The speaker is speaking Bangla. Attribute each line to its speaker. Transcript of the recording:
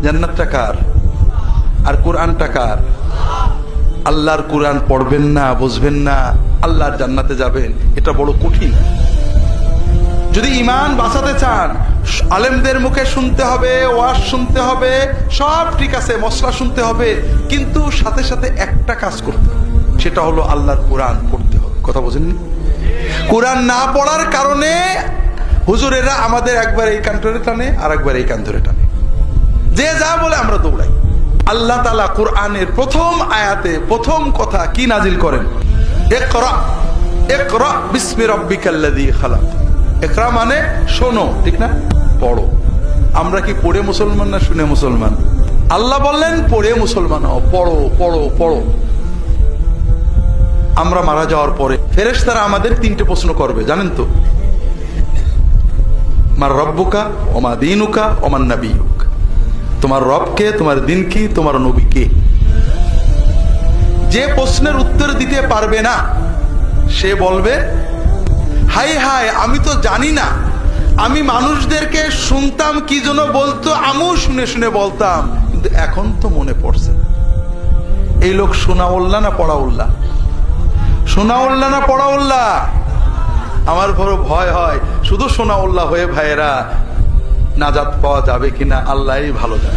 Speaker 1: জান্নাতটা কার আর কোরআনটা কার? আল্লাহর কোরআন পড়বেন না, বুঝবেন না, আল্লাহর জান্নাতে যাবেন, এটা বড় কঠিন। যদি ঈমান বাঁচাতে চান, আলেমদের মুখে শুনতে হবে, ওয়াজ শুনতে হবে, সব ঠিক আছে, মশলা শুনতে হবে, কিন্তু সাথে সাথে একটা কাজ করতে হবে, সেটা হলো আল্লাহর কোরআন পড়তে হবে। কথা বোঝেননি? কোরআন না পড়ার কারণে হুজুরেরা আমাদের একবার এই কান ধরে টানে, আর একবার এই কান ধরে টানে, যে যা বলে আমরা দৌড়াই। আল্লাহ তাআলা কোরআনের প্রথম আয়াতে প্রথম কথা কি নাজিল করেন? ইকরা, ইকরা বিসমি রাব্বিকাল্লাযী খালাক। ইকরা মানে শোনো, ঠিক না? পড়ো। আমরা কি পড়ে মুসলমান না শুনে মুসলমান? আল্লাহ বললেন পড়ে মুসলমান হও, পড়ো পড়ো পড়ো। আমরা মারা যাওয়ার পরে ফেরেশতারা আমাদের তিনটে প্রশ্ন করবে, জানেন তো? মার রব্বুকা ওমা দীনুকা ওমান নাবিয়ুক। তোমার রব কে, তোমার দিন কি, তোমার নবী কে? যে প্রশ্নের উত্তর দিতে পারবে না সে বলবে, হাই হাই, আমি তো জানি না, আমি মানুষদেরকে শুনতাম কি জন্য বলতো, আমিও শুনে শুনে বলতাম, কিন্তু এখন তো মনে পড়ছে। এই লোক শোনাউল্লাহ না পড়াউল্লাহ? শোনাউল্লাহ না পড়াউল্লাহ? আমার বড় ভয় হয় শুধু শোনাউল্লাহ হয়ে ভাইয়েরা নাজাত পাওয়া যাবে কিনা আল্লাহই ভালো জানে।